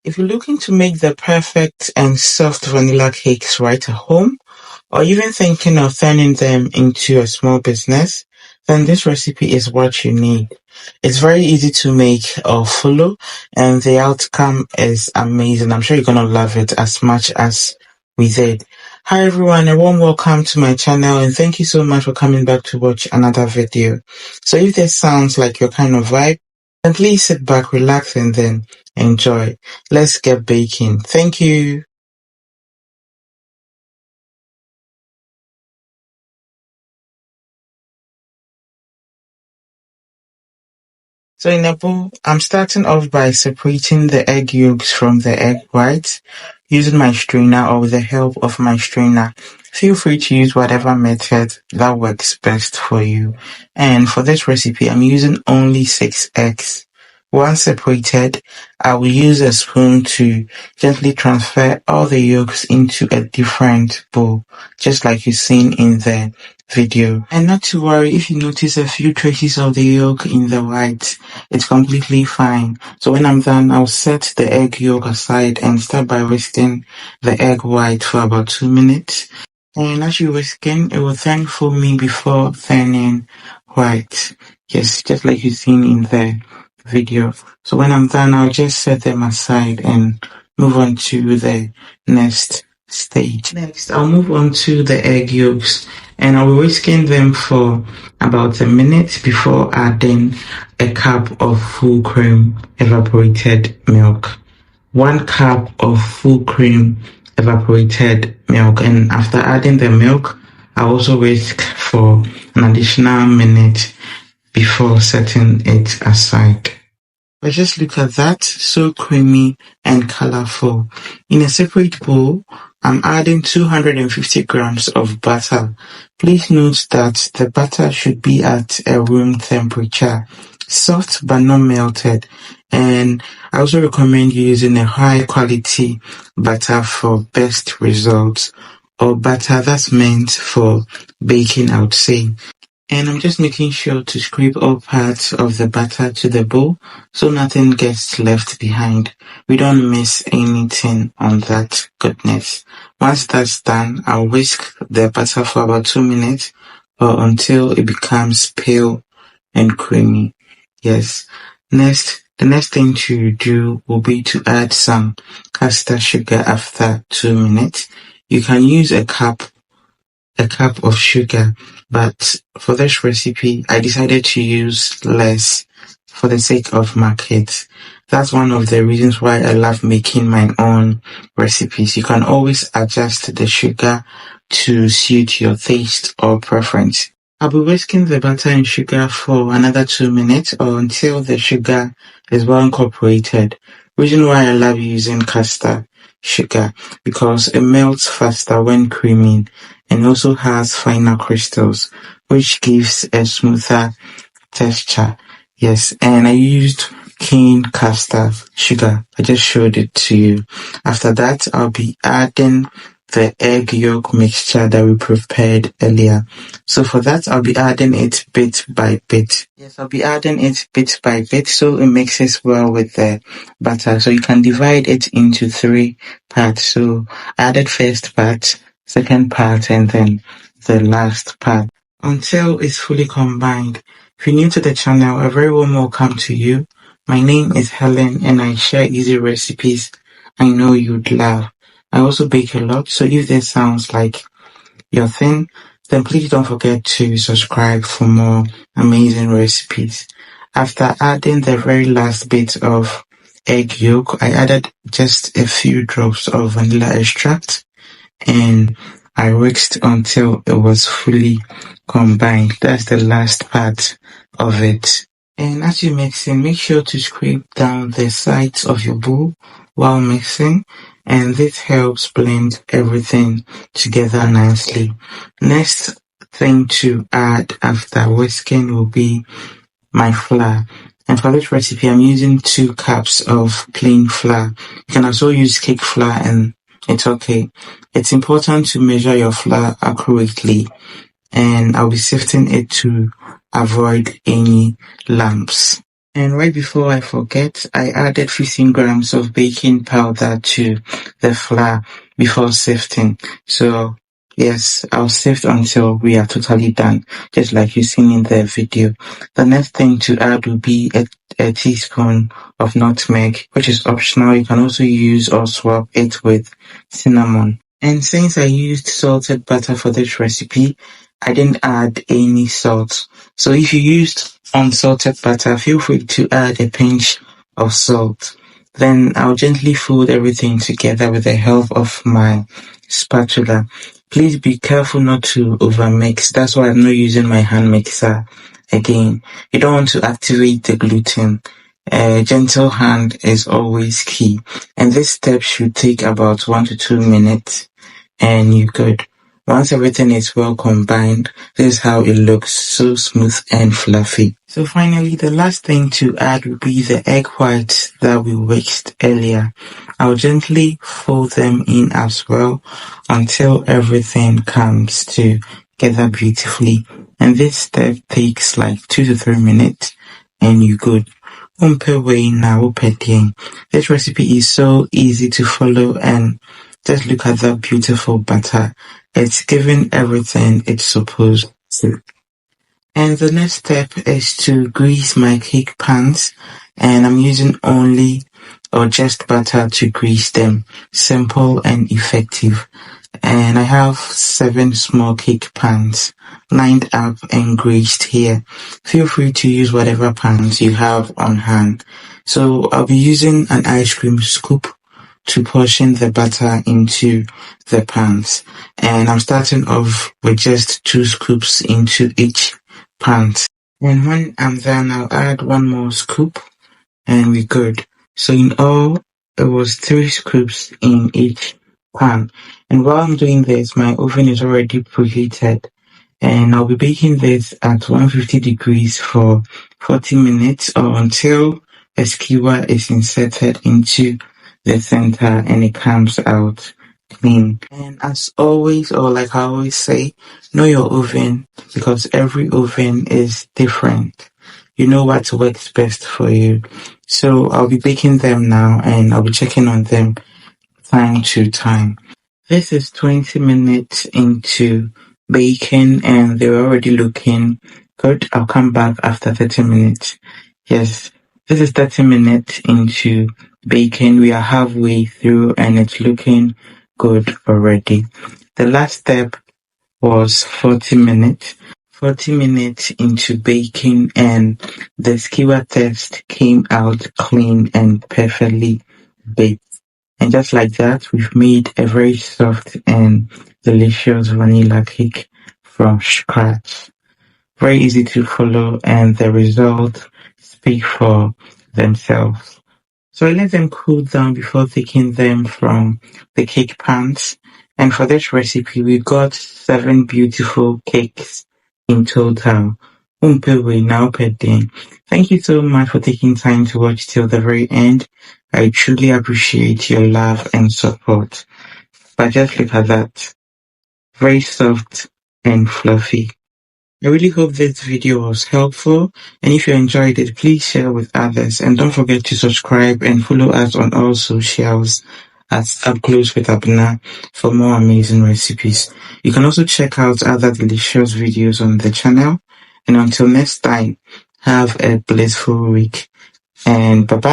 If you're looking to make the perfect and soft vanilla cakes right at home, or even thinking of turning them into a small business, then this recipe is what you need. It's very easy to make or follow, and the outcome is amazing. I'm sure you're gonna love it as much as we did. Hi everyone, a warm welcome to my channel, and thank you so much for coming back to watch another video. So if this sounds like your kind of vibe, then please sit back, relax, and then enjoy. Let's get baking. Thank you. So in a bowl, I'm starting off by separating the egg yolks from the egg whites using my strainer or with the help of my strainer. Feel free to use whatever method that works best for you. And for this recipe, I'm using only 6 eggs. Once separated, I will use a spoon to gently transfer all the yolks into a different bowl, just like you've seen in the video. And not to worry if you notice a few traces of the yolk in the white, it's completely fine. So when I'm done, I'll set the egg yolk aside and start by whisking the egg white for about 2 minutes. And as you whisking, it will then foam me before turning white. Yes, just like you've seen in the video. So when I'm done, I'll just set them aside and move on to the next stage. Next, I'll move on to the egg yolks, and I'll be whisking them for about a minute before adding a cup of full cream evaporated milk. 1 cup of full cream evaporated milk, and after adding the milk, I'll also whisk for an additional minute before setting it aside. But just look at that, so creamy and colorful. In a separate bowl, I'm adding 250 grams of butter. Please note that the butter should be at a room temperature, soft but not melted. And I also recommend using a high quality butter for best results, or butter that's meant for baking, I would say. And I'm just making sure to scrape all parts of the batter to the bowl so nothing gets left behind. We don't miss anything on that goodness. Once that's done, I'll whisk the batter for about 2 minutes or until it becomes pale and creamy. Yes. The next thing to do will be to add some caster sugar after 2 minutes. You can use a cup of sugar, but for this recipe, I decided to use less for the sake of market. That's one of the reasons why I love making my own recipes. You can always adjust the sugar to suit your taste or preference. I'll be whisking the butter and sugar for another 2 minutes or until the sugar is well incorporated. Reason why I love using caster sugar, because it melts faster when creaming and also has finer crystals, which gives a smoother texture. Yes, and I used cane caster sugar. I just showed it to you. After that, I'll be adding the egg yolk mixture that we prepared earlier. So for that, I'll be adding it bit by bit. Yes, I'll be adding it bit by bit so it mixes well with the butter. So you can divide it into 3 parts. So I added first part, second part, and then the last part until it's fully combined. If you're new to the channel, a very warm welcome to you. My name is Helen and I share easy recipes I know you'd love. I also bake a lot, so if this sounds like your thing, then please don't forget to subscribe for more amazing recipes. After adding the very last bit of egg yolk, I added just a few drops of vanilla extract and I whisked until it was fully combined. That's the last part of it. And as you mix in, make sure to scrape down the sides of your bowl while mixing, and this helps blend everything together nicely. Next thing to add after whisking will be my flour. And for this recipe, I'm using 2 cups of plain flour. You can also use cake flour and it's okay. It's important to measure your flour accurately, and I'll be sifting it to avoid any lumps. And right before I forget, I added 15 grams of baking powder to the flour before sifting. So yes, I'll sift until we are totally done, just like you've seen in the video. The next thing to add will be a teaspoon of nutmeg, which is optional. You can also use or swap it with cinnamon. And since I used salted butter for this recipe, I didn't add any salt. So if you used unsalted butter, feel free to add a pinch of salt. Then I'll gently fold everything together with the help of my spatula. Please be careful not to overmix. That's why I'm not using my hand mixer again. You don't want to activate the gluten. A gentle hand is always key. And this step should take about 1 to 2 minutes and you're good. Once everything is well combined, this is how it looks, so smooth and fluffy. So finally, the last thing to add will be the egg whites that we whisked earlier. I'll gently fold them in as well until everything comes together beautifully. And this step takes like 2 to 3 minutes and you're good. This recipe is so easy to follow and just look at that beautiful butter. It's giving everything it's supposed to. And the next step is to grease my cake pans, and I'm using only or just butter to grease them. Simple and effective. And I have 7 small cake pans lined up and greased here. Feel free to use whatever pans you have on hand. So I'll be using an ice cream scoop to portion the butter into the pans. And I'm starting off with just 2 scoops into each pan. And when I'm done, I'll add 1 more scoop and we're good. So in all, it was 3 scoops in each pan. And while I'm doing this, my oven is already preheated. And I'll be baking this at 150 degrees for 40 minutes or until a skewer is inserted into the center and it comes out clean. And as always, or like I always say, know your oven because every oven is different. You know what works best for you. So I'll be baking them now and I'll be checking on them time to time. This is 20 minutes into baking and they're already looking good. I'll come back after 30 minutes. Yes, this is 30 minutes into baking. We are halfway through and it's looking good already. The last step was 40 minutes. 40 minutes into baking and the skewer test came out clean and perfectly baked. And just like that, we've made a very soft and delicious vanilla cake from scratch. Very easy to follow and the results speak for themselves. So I let them cool down before taking them from the cake pans. And for this recipe, we got 7 beautiful cakes in total. Now per day. Thank you so much for taking time to watch till the very end. I truly appreciate your love and support. But just look at that. Very soft and fluffy. I really hope this video was helpful, and if you enjoyed it, please share with others, and don't forget to subscribe and follow us on all socials at Upclose with Abena for more amazing recipes. You can also check out other delicious videos on the channel, and until next time, have a blissful week, and bye-bye!